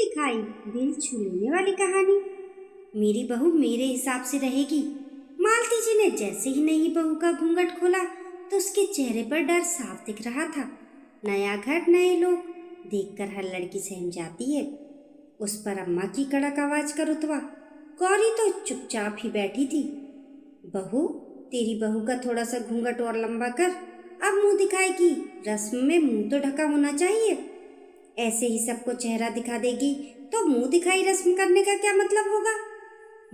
दिखाई दिल छू लेने वाली कहानी। मेरी बहू मेरे हिसाब से रहेगी। मालती जी ने जैसे ही नई बहू का घूंघट खोला तो उसके चेहरे पर डर साफ दिख रहा था। नया घर नए लोग देखकर हर लड़की सहम जाती है। उस पर अम्मा की कड़क आवाज का रुतबा। गौरी तो चुपचाप ही बैठी थी। बहू, तेरी बहू का थोड़ा सा घूंघट और लंबा कर, अब मुंह दिखाएगी। रस्म में मुंह तो ढका होना चाहिए। ऐसे ही सबको चेहरा दिखा देगी तो मुंह दिखाई रस्म करने का क्या मतलब होगा।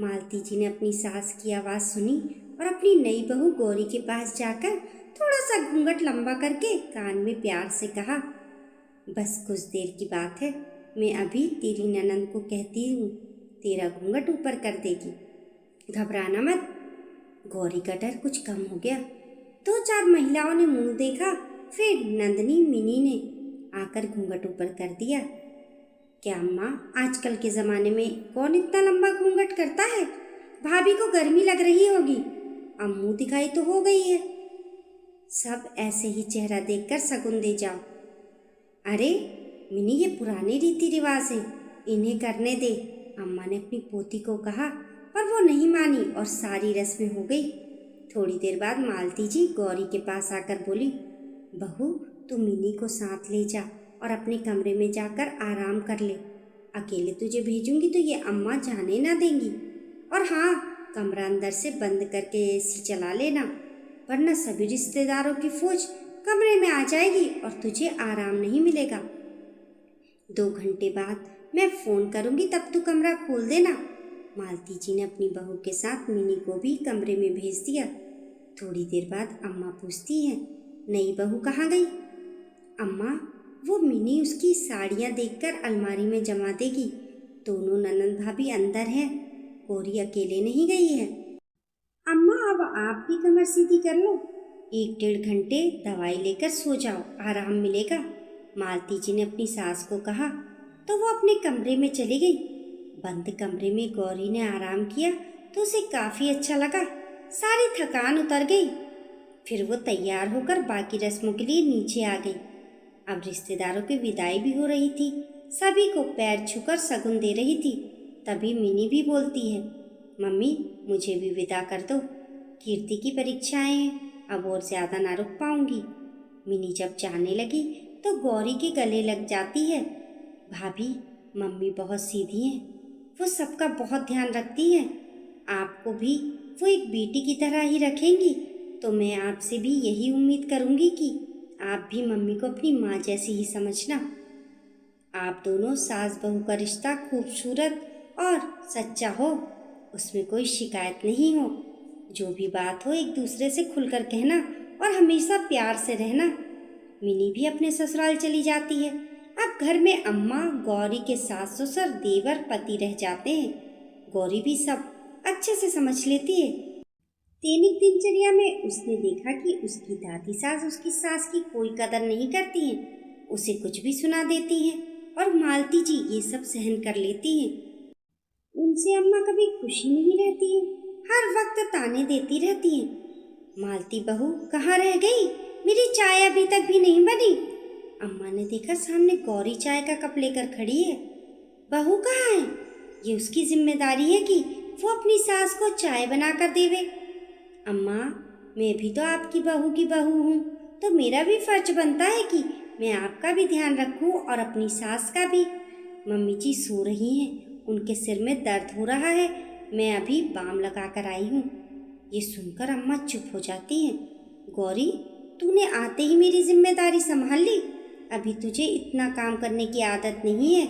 मालती जी ने अपनी सास की आवाज सुनी और अपनी नई बहू गौरी के पास जाकर थोड़ा सा घूंघट लंबा करके कान में प्यार से कहा, बस कुछ देर की बात है, मैं अभी तेरी ननंद को कहती हूँ, तेरा घूंघट ऊपर कर देगी, घबराना मत। गौरी का डर कुछ कम हो गया। 2-4 महिलाओं ने मुंह देखा, फिर नंदनी मिनी ने आकर घूंघट ऊपर कर दिया। क्या अम्मा, आजकल के ज़माने में कौन इतना लंबा घूंघट करता है? भाभी को गर्मी लग रही होगी। अब मुंह दिखाई तो हो गई है। सब ऐसे ही चेहरा देखकर शगुन दे जाओ। अरे मिनी, ये पुराने रीति रिवाज है, इन्हें करने दे, अम्मा ने अपनी पोती को कहा, पर वो नहीं मानी और सारी रस्में हो गई। थोड़ी देर बाद मालती जी गौरी के पास आकर बोली, बहू, तू मिनी को साथ ले जा और अपने कमरे में जाकर आराम कर ले। अकेले तुझे भेजूंगी तो ये अम्मा जाने ना देंगी। और हाँ, कमरा अंदर से बंद करके एसी चला लेना, वरना सभी रिश्तेदारों की फौज कमरे में आ जाएगी और तुझे आराम नहीं मिलेगा। 2 घंटे बाद मैं फ़ोन करूंगी, तब तू कमरा खोल देना। मालती जी ने अपनी बहू के साथ मिनी को भी कमरे में भेज दिया। थोड़ी देर बाद अम्मा पूछती है, नई बहू कहाँ गई? अम्मा, वो मिनी उसकी साड़ियाँ देखकर अलमारी में जमा देगी। दोनों ननंद भाभी अंदर हैं, गौरी अकेले नहीं गई है। अम्मा, अब आप भी कमर सीधी कर लो, 1-1.5 घंटे दवाई लेकर सो जाओ, आराम मिलेगा। मालती जी ने अपनी सास को कहा तो वो अपने कमरे में चली गई। बंद कमरे में गौरी ने आराम किया तो उसे काफ़ी अच्छा लगा। सारी थकान उतर गई। फिर वो तैयार होकर बाकी रस्मों के लिए नीचे आ गई। अब रिश्तेदारों की विदाई भी हो रही थी। सभी को पैर छूकर शगुन दे रही थी। तभी मिनी भी बोलती है, मम्मी, मुझे भी विदा कर दो, कीर्ति की परीक्षाएं हैं, अब और ज़्यादा ना रुक पाऊंगी। मिनी जब जाने लगी तो गौरी के गले लग जाती है। भाभी, मम्मी बहुत सीधी हैं, वो सबका बहुत ध्यान रखती हैं, आपको भी वो एक बेटी की तरह ही रखेंगी। तो मैं आपसे भी यही उम्मीद करूंगी कि आप भी मम्मी को अपनी माँ जैसी ही समझना। आप दोनों सास बहू का रिश्ता खूबसूरत और सच्चा हो, उसमें कोई शिकायत नहीं हो। जो भी बात हो एक दूसरे से खुलकर कहना और हमेशा प्यार से रहना। मिनी भी अपने ससुराल चली जाती है। अब घर में अम्मा, गौरी के सास ससुर, देवर, पति रह जाते हैं। गौरी भी सब अच्छे से समझ लेती है। दैनिक दिनचर्या में उसने देखा कि उसकी दादी सास उसकी सास की कोई कदर नहीं करती हैं, उसे कुछ भी सुना देती हैं और मालती जी ये सब सहन कर लेती हैं। उनसे अम्मा कभी खुशी नहीं रहती है, हर वक्त ताने देती रहती हैं। मालती बहू कहाँ रह गई? मेरी चाय अभी तक भी नहीं बनी। अम्मा ने देखा सामने गौरी चाय का कप लेकर खड़ी है। बहू कहाँ है? ये उसकी जिम्मेदारी है कि वो अपनी सास को चाय बना कर देवे। अम्मा, मैं भी तो आपकी बहू की बहू हूँ, तो मेरा भी फर्ज बनता है कि मैं आपका भी ध्यान रखूँ और अपनी सास का भी। मम्मी जी सो रही हैं, उनके सिर में दर्द हो रहा है, मैं अभी बाम लगा कर आई हूँ। ये सुनकर अम्मा चुप हो जाती हैं। गौरी, तूने आते ही मेरी जिम्मेदारी संभाल ली, अभी तुझे इतना काम करने की आदत नहीं है।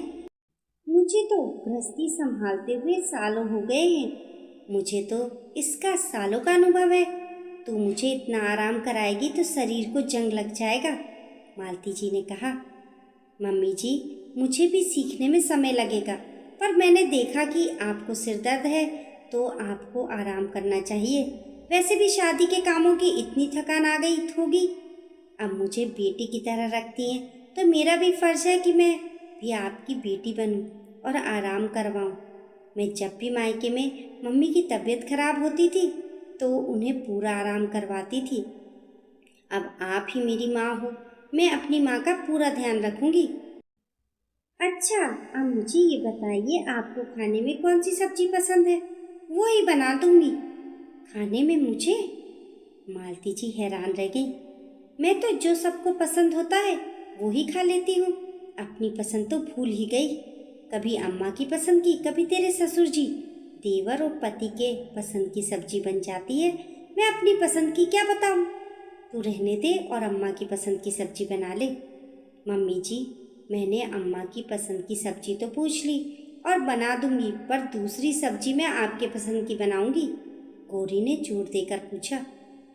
मुझे तो गृहस्थी संभालते हुए सालों हो गए हैं, मुझे तो इसका सालों का अनुभव है। तू मुझे इतना आराम कराएगी तो शरीर को जंग लग जाएगा। मालती जी ने कहा, मम्मी जी, मुझे भी सीखने में समय लगेगा, पर मैंने देखा कि आपको सिर दर्द है तो आपको आराम करना चाहिए। वैसे भी शादी के कामों की इतनी थकान आ गई होगी। अब मुझे बेटी की तरह रखती हैं तो मेरा भी फर्ज है कि मैं भी आपकी बेटी बनूं और आराम करवाऊं। मैं जब भी मायके में मम्मी की तबीयत खराब होती थी तो उन्हें पूरा आराम करवाती थी। अब आप ही मेरी माँ हो, मैं अपनी माँ का पूरा ध्यान रखूंगी। अच्छा, अब मुझे ये बताइए आपको खाने में कौन सी सब्जी पसंद है, वो ही बना दूंगी। खाने में मुझे? मालती जी हैरान रह गई। मैं तो जो सबको पसंद होता है वो ही खा लेती हूँ, अपनी पसंद तो भूल ही गई। कभी अम्मा की पसंद की, कभी तेरे ससुर जी, देवर और पति के पसंद की सब्जी बन जाती है। मैं अपनी पसंद की क्या बताऊँ? तू रहने दे और अम्मा की पसंद की सब्जी बना ले। मम्मी जी, मैंने अम्मा की पसंद की सब्जी तो पूछ ली और बना दूंगी, पर दूसरी सब्जी मैं आपके पसंद की बनाऊंगी। गौरी ने जोर देकर पूछा।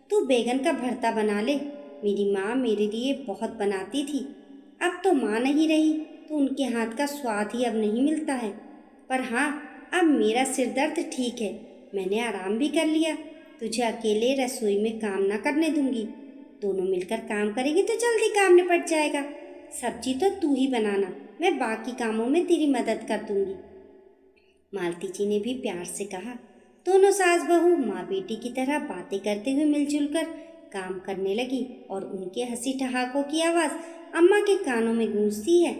तू बैगन का भरता बना ले, मेरी माँ मेरे लिए बहुत बनाती थी। अब तो माँ नहीं रही तो उनके हाथ का स्वाद ही अब नहीं मिलता है। पर हाँ, अब मेरा सिर दर्द ठीक है, मैंने आराम भी कर लिया। तुझे अकेले रसोई में काम ना करने दूंगी। दोनों मिलकर काम करेंगे तो जल्दी काम निपट जाएगा। सब्जी तो तू ही बनाना, मैं बाकी कामों में तेरी मदद कर दूंगी। मालती जी ने भी प्यार से कहा। दोनों सास बहू माँ बेटी की तरह बातें करते हुए मिलजुल कर काम करने लगी और उनके हंसी ठहाकों की आवाज़ अम्मा के कानों में गूंजती है।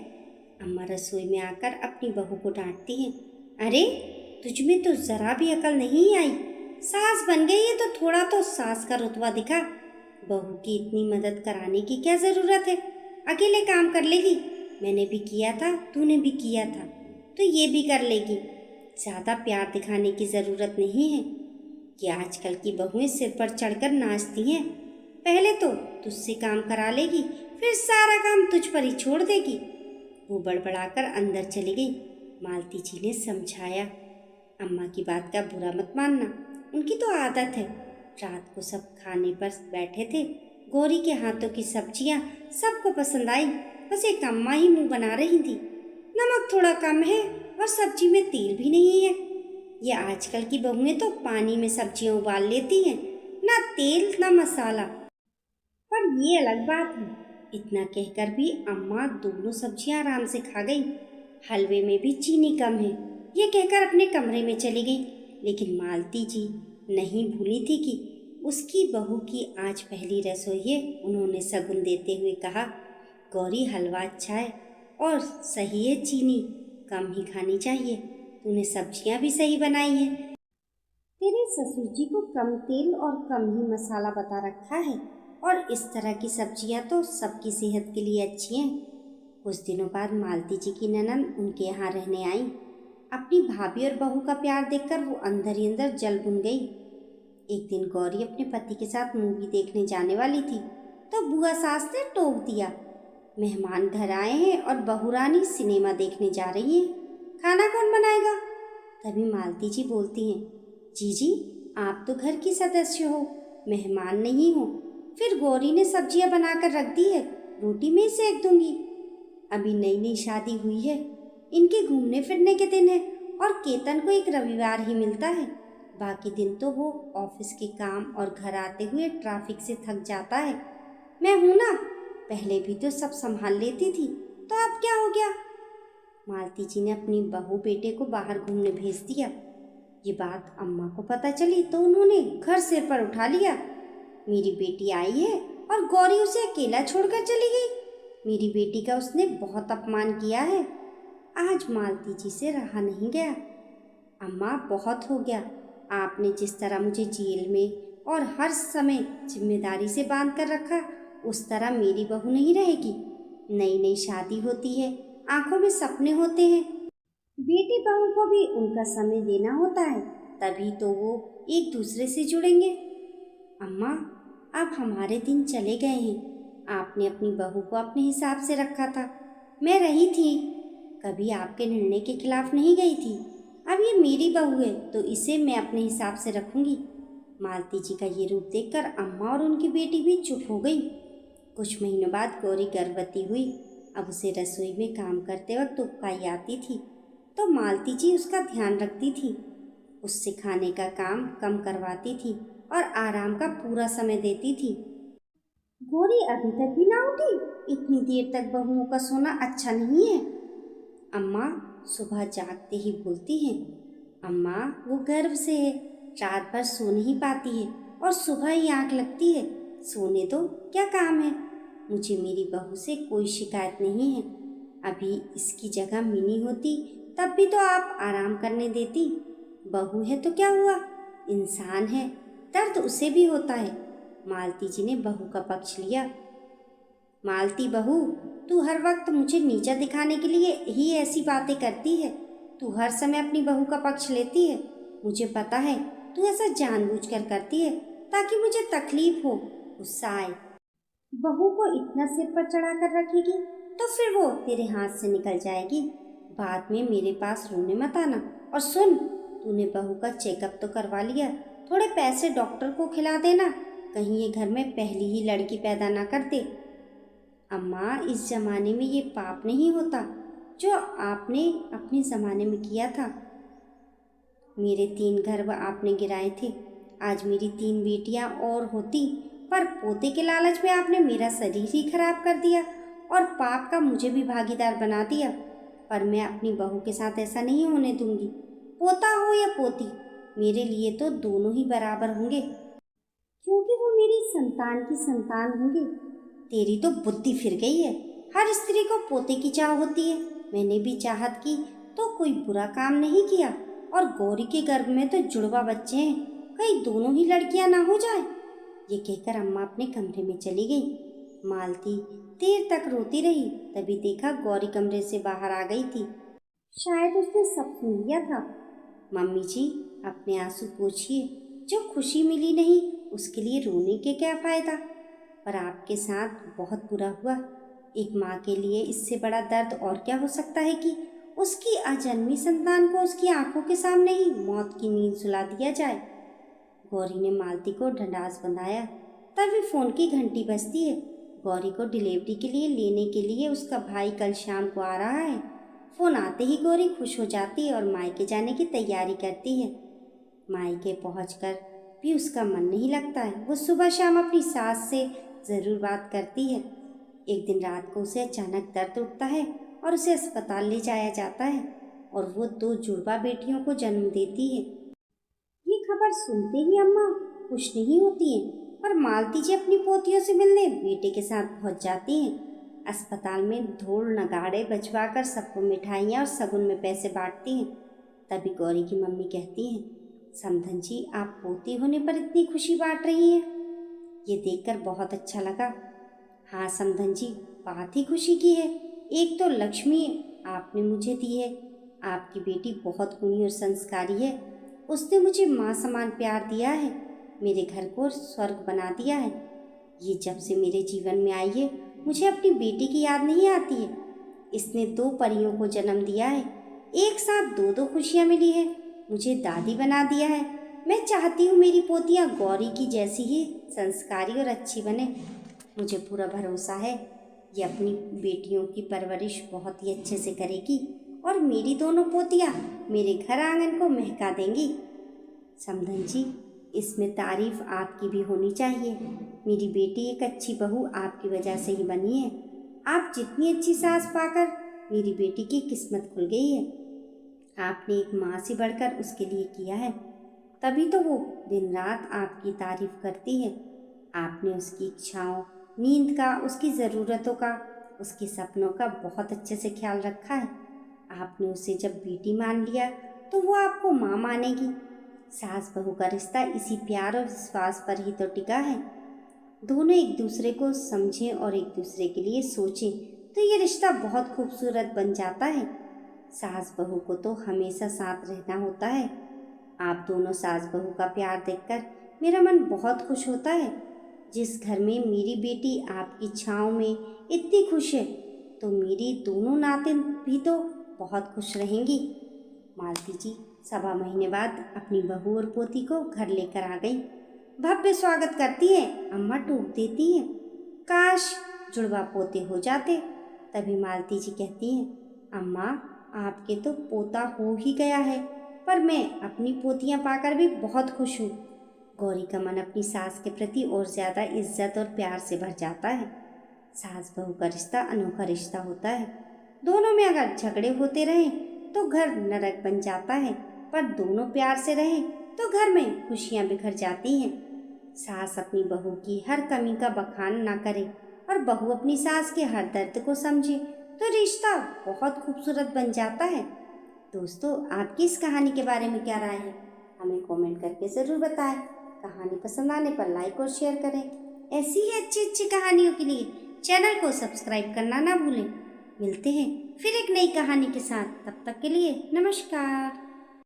अम्मा रसोई में आकर अपनी बहू को डांटती हैं। अरे, तुझ में तो जरा भी अकल नहीं आई। सास बन गई है तो थोड़ा तो सास का रुतबा दिखा। बहू की इतनी मदद कराने की क्या ज़रूरत है, अकेले काम कर लेगी। मैंने भी किया था, तूने भी किया था, तो ये भी कर लेगी। ज़्यादा प्यार दिखाने की ज़रूरत नहीं है कि आजकल की बहुएं सिर पर चढ़कर नाचती हैं। पहले तो तुझसे काम करा लेगी, फिर सारा काम तुझ पर ही छोड़ देगी। वो बड़बड़ाकर अंदर चली गई। मालती जी ने समझाया, अम्मा की बात का बुरा मत मानना, उनकी तो आदत है। रात को सब खाने पर बैठे थे, गौरी के हाथों की सब्जियां सबको पसंद आई, बस एक अम्मा ही मुंह बना रही थी। नमक थोड़ा कम है और सब्जी में तेल भी नहीं है। ये आजकल की बहुएं तो पानी में सब्जियां उबाल लेती हैं, ना तेल ना मसाला। पर ये अलग बात है। इतना कहकर भी अम्मा दोनों सब्जियां आराम से खा गई। हलवे में भी चीनी कम है, ये कहकर अपने कमरे में चली गई। लेकिन मालती जी नहीं भूली थी कि उसकी बहू की आज पहली रसोई है। उन्होंने शगुन देते हुए कहा, गौरी हलवा अच्छा है और सही है, चीनी कम ही खानी चाहिए। तूने सब्जियां भी सही बनाई है। तेरे ससुर जी को कम तेल और कम ही मसाला बता रखा है और इस तरह की सब्जियां तो सबकी सेहत के लिए अच्छी हैं। कुछ दिनों बाद मालती जी की ननद उनके यहाँ रहने आई। अपनी भाभी और बहू का प्यार देखकर वो अंदर ही अंदर जल भुन गई। एक दिन गौरी अपने पति के साथ मूवी देखने जाने वाली थी तो बुआ सास ने टोक दिया, मेहमान घर आए हैं और बहू रानी सिनेमा देखने जा रही है, खाना कौन बनाएगा? तभी मालती जी बोलती हैं, जीजी आप तो घर की सदस्य हो, मेहमान नहीं हो। फिर गौरी ने सब्जियां बनाकर रख दी है, रोटी में सेक दूंगी। अभी नई नई शादी हुई है, इनके घूमने फिरने के दिन है और केतन को एक रविवार ही मिलता है। बाकी दिन तो वो ऑफिस के काम और घर आते हुए ट्रैफिक से थक जाता है। मैं हूं ना, पहले भी तो सब संभाल लेती थी, तो अब क्या हो गया? मालती जी ने अपनी बहू बेटे को बाहर घूमने भेज दिया। ये बात अम्मा को पता चली तो उन्होंने घर सिर पर उठा लिया। मेरी बेटी आई है और गौरी उसे अकेला छोड़कर चली गई। मेरी बेटी का उसने बहुत अपमान किया है। आज मालती जी से रहा नहीं गया। अम्मा बहुत हो गया, आपने जिस तरह मुझे जेल में और हर समय जिम्मेदारी से बांध कर रखा, उस तरह मेरी बहू नहीं रहेगी। नई नई शादी होती है, आंखों में सपने होते हैं, बेटी बहू को भी उनका समय देना होता है, तभी तो वो एक दूसरे से जुड़ेंगे। अम्मा, अब हमारे दिन चले गए हैं। आपने अपनी बहू को अपने हिसाब से रखा था, मैं रही थी, कभी आपके निर्णय के खिलाफ नहीं गई थी। अब ये मेरी बहू है तो इसे मैं अपने हिसाब से रखूंगी। मालती जी का ये रूप देखकर अम्मा और उनकी बेटी भी चुप हो गई। कुछ महीनों बाद गौरी गर्भवती हुई। अब उसे रसोई में काम करते वक्त उबकाई आती थी तो मालती जी उसका ध्यान रखती थी, उससे खाने का काम कम करवाती थी और आराम का पूरा समय देती थी। गौरी अभी तक भी ना उठी? इतनी देर तक बहुओं का सोना अच्छा नहीं है। अम्मा सुबह जागते ही बोलती हैं, अम्मा वो गर्भ से है, रात भर सो नहीं पाती है और सुबह ही आंख लगती है। सोने दो, क्या काम है? मुझे मेरी बहू से कोई शिकायत नहीं है। अभी इसकी जगह मिनी होती तब भी तो आप आराम करने देती। बहू है तो क्या हुआ, इंसान है, दर्द उसे भी होता है। मालती जी ने बहू का पक्ष लिया। मालती बहू, तू हर वक्त मुझे नीचा दिखाने के लिए ही ऐसी बातें करती है। तू हर समय अपनी बहू का पक्ष लेती है। मुझे पता है तू ऐसा जानबूझकर करती है ताकि मुझे तकलीफ हो, गुस्सा आए। बहू को इतना सिर पर चढ़ा कर रखेगी तो फिर वो तेरे हाथ से निकल जाएगी। बाद में मेरे पास रोने मत आना। और सुन, तूने बहू का चेकअप तो करवा लिया, थोड़े पैसे डॉक्टर को खिला देना, कहीं ये घर में पहली ही लड़की पैदा ना कर दे। अम्मा, इस जमाने में ये पाप नहीं होता जो आपने अपने ज़माने में किया था। मेरे 3 गर्भ आपने गिराए थे, आज मेरी 3 बेटियां और होती, पर पोते के लालच में आपने मेरा शरीर ही खराब कर दिया और पाप का मुझे भी भागीदार बना दिया। पर मैं अपनी बहू के साथ ऐसा नहीं होने दूंगी। पोता हो या पोती, मेरे लिए तो दोनों ही बराबर होंगे, क्योंकि वो मेरी संतान की संतान होंगे। तेरी तो बुद्धि फिर गई है। हर स्त्री को पोते की चाह होती है। मैंने भी चाहत की तो कोई बुरा काम नहीं किया। और गौरी के गर्भ में तो जुड़वा बच्चे हैं, कहीं दोनों ही लड़कियां ना हो जाए। ये कहकर अम्मा अपने कमरे में चली गई। मालती देर तक रोती रही, तभी देखा गौरी कमरे से बाहर आ गई थी। शायद उसने सब सुन लिया था। मम्मी जी, अपने आंसू पोंछिए, जो खुशी मिली नहीं उसके लिए रोने के क्या फायदा। पर आपके साथ बहुत बुरा हुआ। एक माँ के लिए इससे बड़ा दर्द और क्या हो सकता है कि उसकी अजन्मी संतान को उसकी आंखों के सामने ही मौत की नींद सुला दिया जाए। गौरी ने मालती को ढंढास बंधाया। तभी फोन की घंटी बजती है। गौरी को डिलीवरी के लिए लेने के लिए उसका भाई कल शाम को आ रहा है। फोन आते ही गौरी खुश हो जाती है और मायके जाने की तैयारी करती है। मायके पहुंचकर भी उसका मन नहीं लगता है। वो सुबह शाम अपनी सास से ज़रूर बात करती है। एक दिन रात को उसे अचानक दर्द उठता है और उसे अस्पताल ले जाया जाता है और वो 2 जुड़वा बेटियों को जन्म देती है। ये खबर सुनते ही अम्मा खुश नहीं होती हैं, पर मालती जी अपनी पोतियों से मिलने बेटे के साथ पहुंच जाती हैं। अस्पताल में ढोल नगाड़े बजवाकर सबको मिठाइयाँ और सगुन में पैसे बांटती हैं। तभी गौरी की मम्मी कहती हैं, समधन जी, आप पोती होने पर इतनी खुशी बांट रही हैं, ये देखकर बहुत अच्छा लगा। हाँ समधन जी, बात ही खुशी की है। एक तो लक्ष्मी आपने मुझे दी है। आपकी बेटी बहुत गुणी और संस्कारी है। उसने मुझे माँ समान प्यार दिया है, मेरे घर को स्वर्ग बना दिया है। ये जब से मेरे जीवन में आई है, मुझे अपनी बेटी की याद नहीं आती है। इसने 2 परियों को जन्म दिया है, एक साथ 2-2 खुशियाँ मिली है। मुझे दादी बना दिया है। मैं चाहती हूँ मेरी पोतियाँ गौरी की जैसी ही संस्कारी और अच्छी बने। मुझे पूरा भरोसा है ये अपनी बेटियों की परवरिश बहुत ही अच्छे से करेगी और मेरी दोनों पोतियाँ मेरे घर आंगन को महका देंगी। समधन जी, इसमें तारीफ आपकी भी होनी चाहिए। मेरी बेटी एक अच्छी बहू आपकी वजह से ही बनी है। आप जितनी अच्छी सास पाकर मेरी बेटी की किस्मत खुल गई है। आपने एक माँ से बढ़कर उसके लिए किया है, तभी तो वो दिन रात आपकी तारीफ करती है। आपने उसकी इच्छाओं, नींद का, उसकी ज़रूरतों का, उसके सपनों का बहुत अच्छे से ख्याल रखा है। आपने उसे जब बेटी मान लिया तो वो आपको माँ मानेगी। सास बहू का रिश्ता इसी प्यार और विश्वास पर ही तो टिका है। दोनों एक दूसरे को समझें और एक दूसरे के लिए सोचें तो ये रिश्ता बहुत खूबसूरत बन जाता है। सास बहू को तो हमेशा साथ रहना होता है। आप दोनों सास बहू का प्यार देखकर मेरा मन बहुत खुश होता है। जिस घर में मेरी बेटी आपकी छाँव में इतनी खुश है, तो मेरी दोनों नातिन भी तो बहुत खुश रहेंगी। मालती जी 1.25 महीने बाद अपनी बहू और पोती को घर लेकर आ गई। भव्य स्वागत करती है, अम्मा टूक देती हैं। काश जुड़वा पोते हो जाते। तभी मालती जी कहती हैं, अम्मा आपके तो पोता हो ही गया है, पर मैं अपनी पोतियां पाकर भी बहुत खुश हूँ। गौरी का मन अपनी सास के प्रति और ज़्यादा इज्जत और प्यार से भर जाता है। सास बहू का रिश्ता अनोखा रिश्ता होता है। दोनों में अगर झगड़े होते रहें तो घर नरक बन जाता है, पर दोनों प्यार से रहें तो घर में खुशियाँ बिखर जाती हैं। सास अपनी बहू की हर कमी का बखान ना करे और बहू अपनी सास के हर दर्द को समझे, तो रिश्ता बहुत खूबसूरत बन जाता है। दोस्तों, आपकी इस कहानी के बारे में क्या राय है? हमें कमेंट करके ज़रूर बताएं। कहानी पसंद आने पर लाइक और शेयर करें। ऐसी ही अच्छी अच्छी कहानियों के लिए चैनल को सब्सक्राइब करना ना भूलें। मिलते हैं फिर एक नई कहानी के साथ। तब तक के लिए नमस्कार।